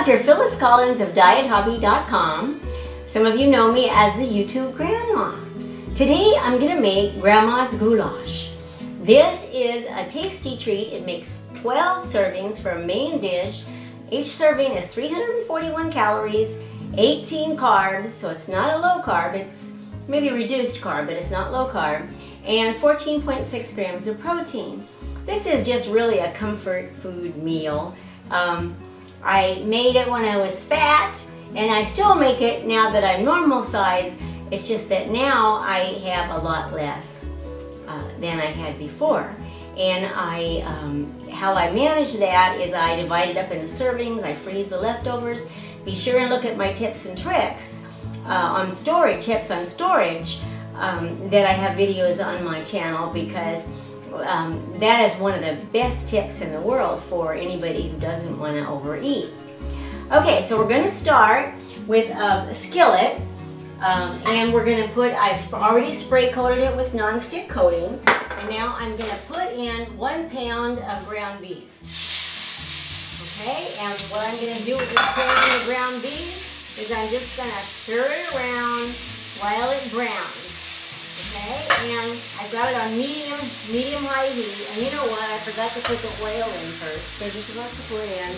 Dr. Phyllis Collins of DietHobby.com. Some of you know me as the YouTube Grandma. Today I'm going to make Grandma's Goulash. This is a tasty treat. It makes 12 servings for a main dish. Each serving is 341 calories, 18 carbs, so it's not a low carb, it's maybe reduced carb, but it's not low carb, and 14.6 grams of protein. This is just really a comfort food meal. I made it when I was fat, and I still make it now that I'm normal size. It's just that now I have a lot less than I had before. And how I manage that is I divide it up into servings, I freeze the leftovers. Be sure and look at my tips and tricks on storage, tips on storage, that I have videos on my channel, because that is one of the best tips in the world for anybody who doesn't want to overeat. Okay, so we're going to start with a skillet, and we're going to put, I've already spray coated it with non-stick coating, and now I'm going to put in 1 pound of ground beef. Okay, and what I'm going to do with this pound of ground beef is I'm just going to stir it around while it browns. Okay, and I've got it on medium-high heat, and you know what, I forgot to put the oil in first, so you're supposed to put in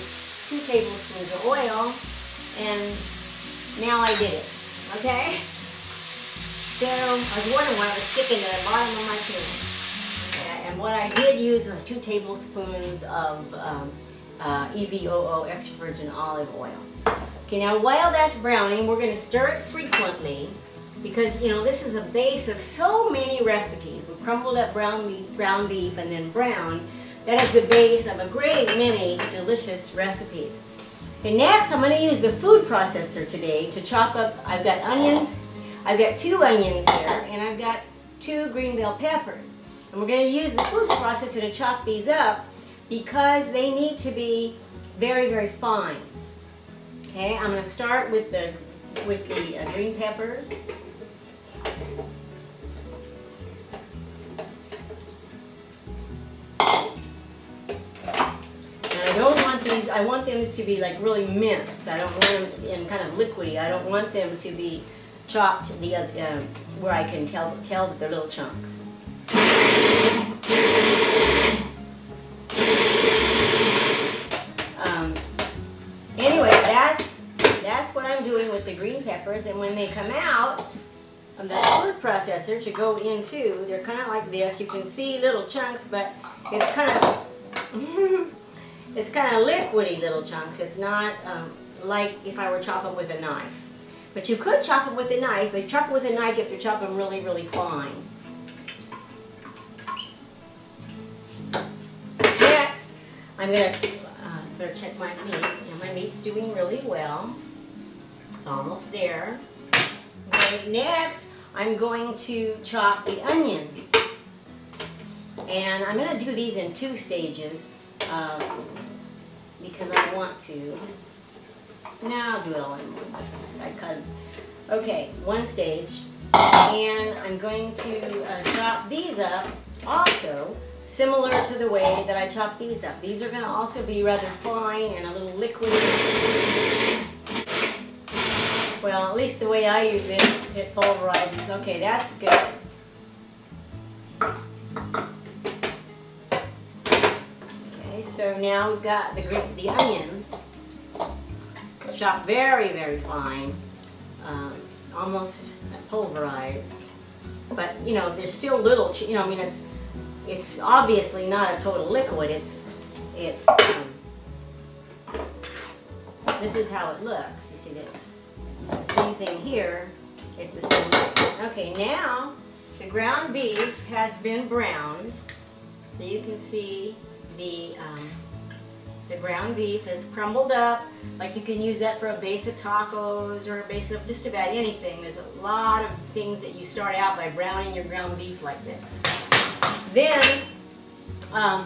2 tablespoons of oil, and now I did it, okay? So, I was wondering why it was sticking to the bottom of my pan. Okay, and what I did use was 2 tablespoons of EVOO extra virgin olive oil. Okay, now while that's browning, we're going to stir it frequently, because, you know, this is a base of so many recipes. We crumbled up ground beef and then brown. That is the base of a great many delicious recipes. Okay, next I'm going to use the food processor today to chop up, I've got onions, I've got 2 onions here, and I've got 2 green bell peppers. And we're going to use the food processor to chop these up because they need to be very, very fine. Okay, I'm going to start with the green peppers. And I don't want these, I want them to be like really minced. I don't want them in kind of liquidy. I don't want them to be chopped where I can tell that they're little chunks. Anyway, that's what I'm doing with the green peppers, and when they come out of the food processor to go into, they're kind of like this. You can see little chunks, but it's kind of it's kind of liquidy little chunks. It's not like if I were chopping with a knife. But you could chop it with a knife, but chop it with a knife if you chop them really, really fine. Next, I'm going to better check my meat. And my meat's doing really well. It's almost there. Okay, next, I'm going to chop the onions. And I'm going to do these in 2 stages because I want to. Now I'll do it all in one. I cut. Okay, 1 stage. And I'm going to chop these up also similar to the way that I chop these up. These are going to also be rather fine and a little liquidy. Well, at least the way I use it, it pulverizes. Okay, that's good. Okay, so now we've got the onions chopped very, very fine, almost pulverized. But, you know, there's still little, you know, I mean, it's obviously not a total liquid. This is how it looks. You see, it's the same thing here. It's the same thing. Okay, now the ground beef has been browned, so you can see the ground beef is crumbled up. Like, you can use that for a base of tacos or a base of just about anything. There's a lot of things that you start out by browning your ground beef like this. Then I'm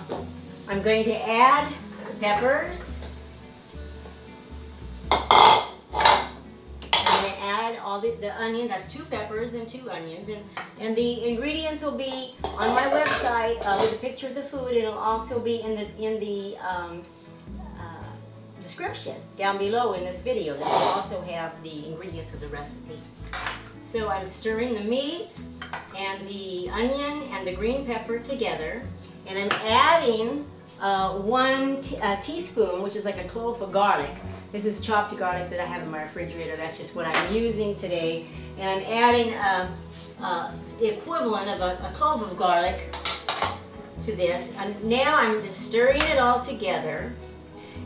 going to add peppers. I'm going to add all the onions. That's 2 peppers and 2 onions, and the ingredients will be on my website with a picture of the food. It'll also be in the description down below in this video. That will also have the ingredients of the recipe. So I'm stirring the meat and the onion and the green pepper together, and I'm adding 1 teaspoon, which is like a clove of garlic. This is chopped garlic that I have in my refrigerator. That's just what I'm using today. And I'm adding the equivalent of a clove of garlic to this. And now I'm just stirring it all together.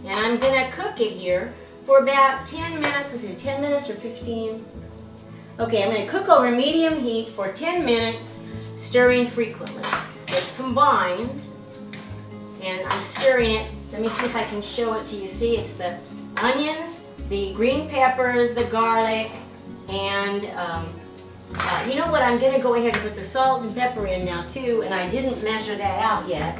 And I'm going to cook it here for about 10 minutes. Let's see, 10 minutes or 15? Okay, I'm going to cook over medium heat for 10 minutes, stirring frequently. It's combined, and I'm stirring it. Let me see if I can show it to you. See, it's the onions, the green peppers, the garlic, and you know what? I'm going to go ahead and put the salt and pepper in now too, and I didn't measure that out yet,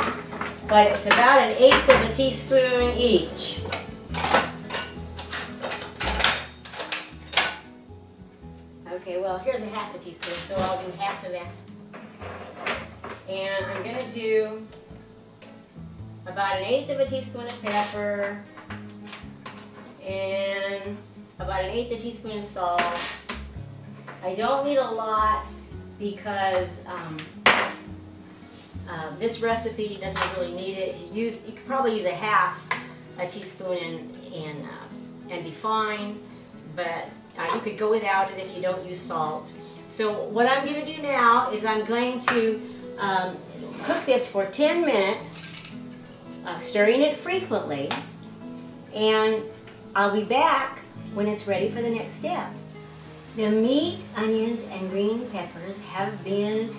but it's about 1/8 of a teaspoon each. Okay, well, here's 1/2 teaspoon, so I'll do half of that. And I'm going to do about 1/8 of a teaspoon of pepper and about 1/8 teaspoon of salt. I don't need a lot because this recipe doesn't really need it. If you could probably use 1/2 teaspoon and be fine, but you could go without it if you don't use salt. So what I'm going to do now is I'm going to cook this for 10 minutes, stirring it frequently, and I'll be back when it's ready for the next step. The meat, onions, and green peppers have been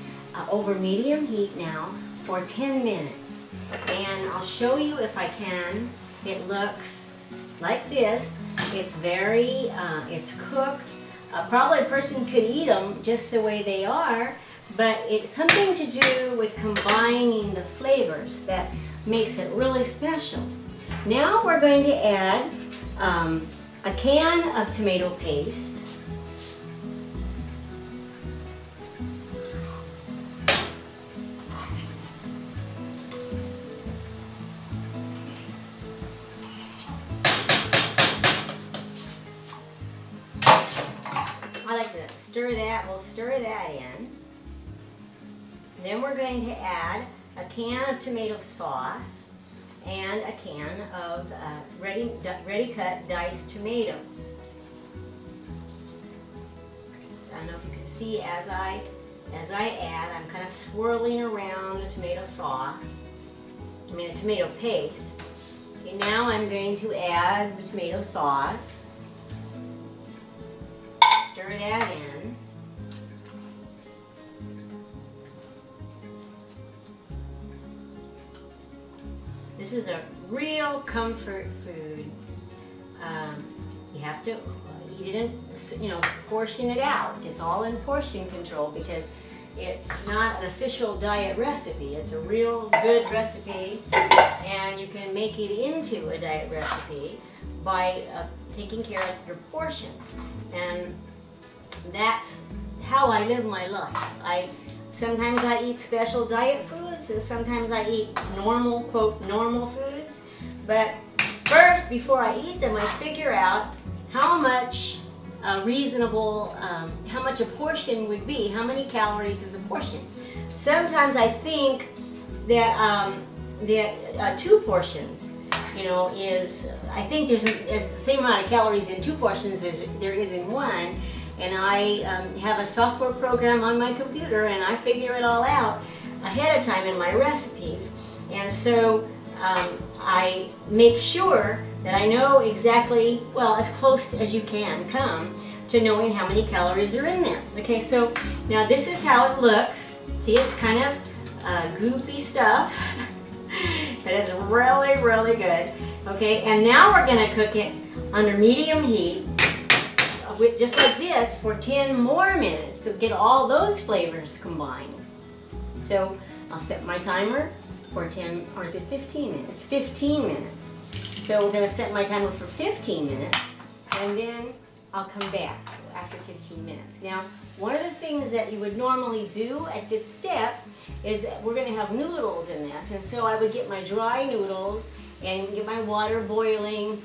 over medium heat now for 10 minutes. And I'll show you if I can. It looks like this. It's very, it's cooked. Probably a person could eat them just the way they are, but it's something to do with combining the flavors that makes it really special. Now we're going to add a can of tomato paste. I like to stir that. We'll stir that in. Then we're going to add a can of tomato sauce and a can of ready cut diced tomatoes. I don't know if you can see as I add, I'm kind of swirling around the tomato sauce. The tomato paste. Okay, now I'm going to add the tomato sauce. Stir that in. This is a real comfort food. You have to eat it in, portion it out. It's all in portion control because it's not an official diet recipe. It's a real good recipe, and you can make it into a diet recipe by taking care of your portions. And that's how I live my life. Sometimes I eat special diet foods, and sometimes I eat normal, quote, normal foods. But first, before I eat them, I figure out how much how much a portion would be. How many calories is a portion? Sometimes I think that 2 portions, I think there's the same amount of calories in 2 portions as there is in 1. And I have a software program on my computer, and I figure it all out ahead of time in my recipes. And so I make sure that I know exactly, well, as close as you can come to knowing how many calories are in there. Okay, so now this is how it looks. See, it's kind of goopy stuff, but it's really, really good. Okay, and now we're going to cook it under medium heat, just like this, for 10 more minutes to get all those flavors combined. So I'll set my timer for 10, or is it 15 minutes? 15 minutes. So we're going to set my timer for 15 minutes, and then I'll come back after 15 minutes. Now, one of the things that you would normally do at this step is that we're going to have noodles in this, and so I would get my dry noodles and get my water boiling,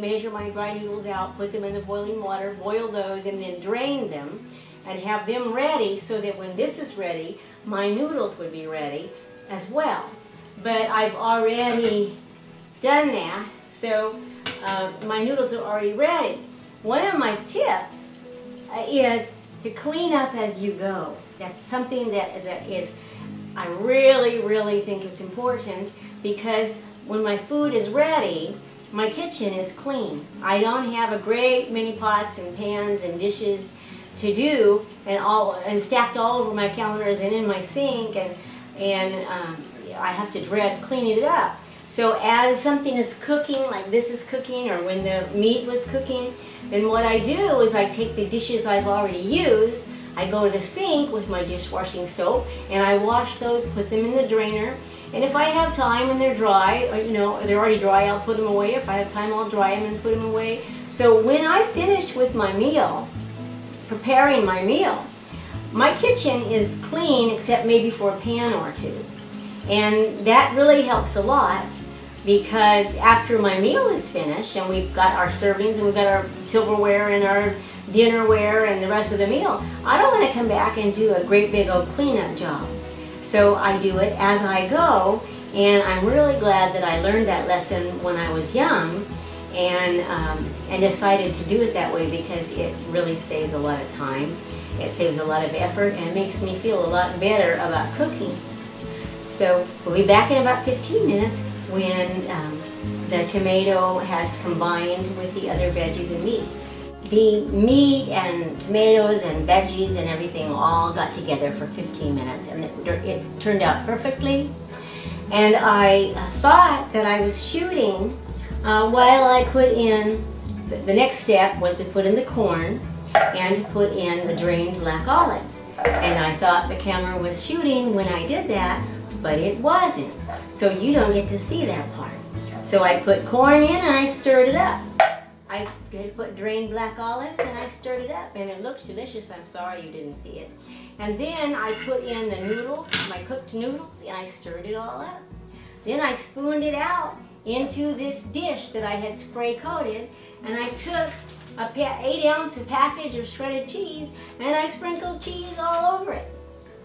measure my dry noodles out, put them in the boiling water, boil those, and then drain them and have them ready so that when this is ready, my noodles would be ready as well. But I've already done that, so my noodles are already ready. One of my tips is to clean up as you go. That's something that I really think is important, because when my food is ready, my kitchen is clean. I don't have a great many pots and pans and dishes to do, and stacked all over my counters and in my sink, and I have to dread cleaning it up. So as something is cooking, like this is cooking, or when the meat was cooking, then what I do is I take the dishes I've already used, I go to the sink with my dishwashing soap, and I wash those, put them in the drainer, and if I have time and they're dry, or, you know, they're already dry, I'll put them away. If I have time, I'll dry them and put them away. So when I finish with my meal, preparing my meal, my kitchen is clean except maybe for a pan or two. And that really helps a lot, because after my meal is finished and we've got our servings and we've got our silverware and our dinnerware and the rest of the meal, I don't want to come back and do a great big old cleanup job. So I do it as I go, and I'm really glad that I learned that lesson when I was young, and decided to do it that way, because it really saves a lot of time, it saves a lot of effort, and it makes me feel a lot better about cooking. So we'll be back in about 15 minutes when the tomato has combined with the other veggies and meat. The meat and tomatoes and veggies and everything all got together for 15 minutes, and it turned out perfectly. And I thought that I was shooting while I put in, the next step was to put in the corn and to put in the drained black olives. And I thought the camera was shooting when I did that, but it wasn't. So you don't get to see that part. So I put corn in and I stirred it up. I put drained black olives and I stirred it up, and it looks delicious. I'm sorry you didn't see it. And then I put in the noodles, my cooked noodles, and I stirred it all up. Then I spooned it out into this dish that I had spray coated, and I took a 8-ounce package of shredded cheese and I sprinkled cheese all over it.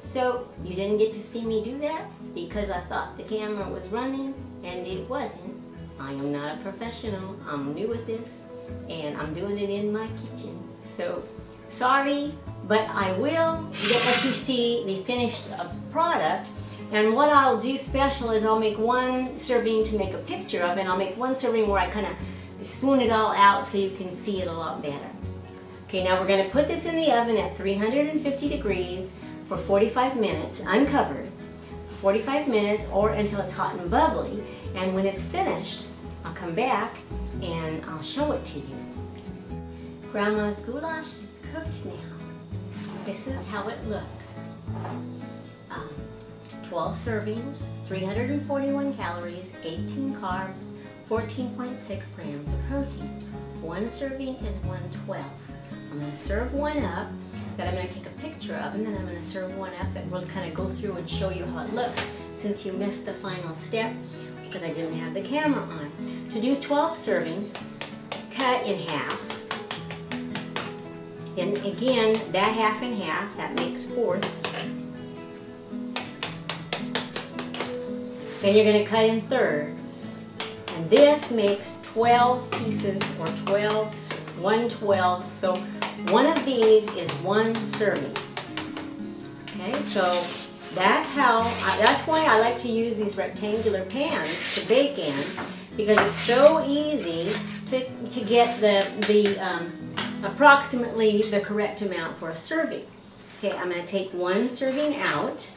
So you didn't get to see me do that because I thought the camera was running, and it wasn't. I am not a professional. I'm new at this, and I'm doing it in my kitchen. So sorry, but I will let you see the finished product. And what I'll do special is I'll make one serving to make a picture of, and I'll make one serving where I kind of spoon it all out so you can see it a lot better. Okay, now we're going to put this in the oven at 350 degrees for 45 minutes, uncovered, 45 minutes, or until it's hot and bubbly. And when it's finished, I'll come back and I'll show it to you. Grandma's goulash is cooked now. This is how it looks. 12 servings, 341 calories, 18 carbs, 14.6 grams of protein. One serving is 1/12. I'm going to serve one up that I'm going to take a picture of, and then I'm going to serve one up that we'll kind of go through and show you how it looks, since you missed the final step because I didn't have the camera on. To do 12 servings, cut in half. And again, that half in half, that makes fourths. Then you're going to cut in thirds. And this makes 12 pieces, or 1/12. So one of these is one serving. Okay, so that's why I like to use these rectangular pans to bake in, because it's so easy to get the approximately the correct amount for a serving. Okay, I'm going to take one serving out.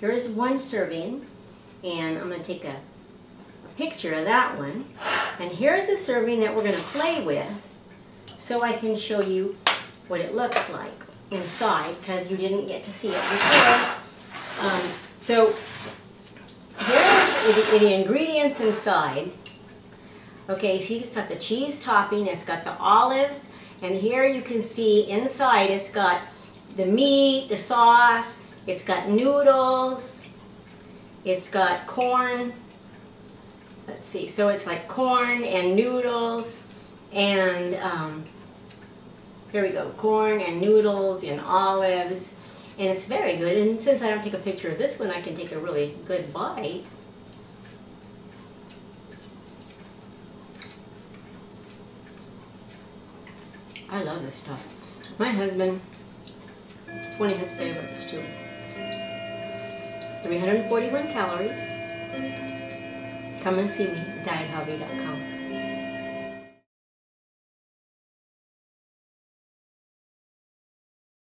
Here's one serving, and I'm going to take a picture of that one. And here's a serving that we're going to play with, so I can show you what it looks like inside, because you didn't get to see it before. So here are the ingredients inside. Okay, see, it's got the cheese topping, it's got the olives, and here you can see inside it's got the meat, the sauce, it's got noodles, it's got corn, let's see, so it's like corn and noodles and here we go, corn and noodles and olives, and it's very good. And since I don't take a picture of this one, I can take a really good bite. I love this stuff. My husband, it's one of his favorites too. 341 calories. Come and see me at diethobby.com.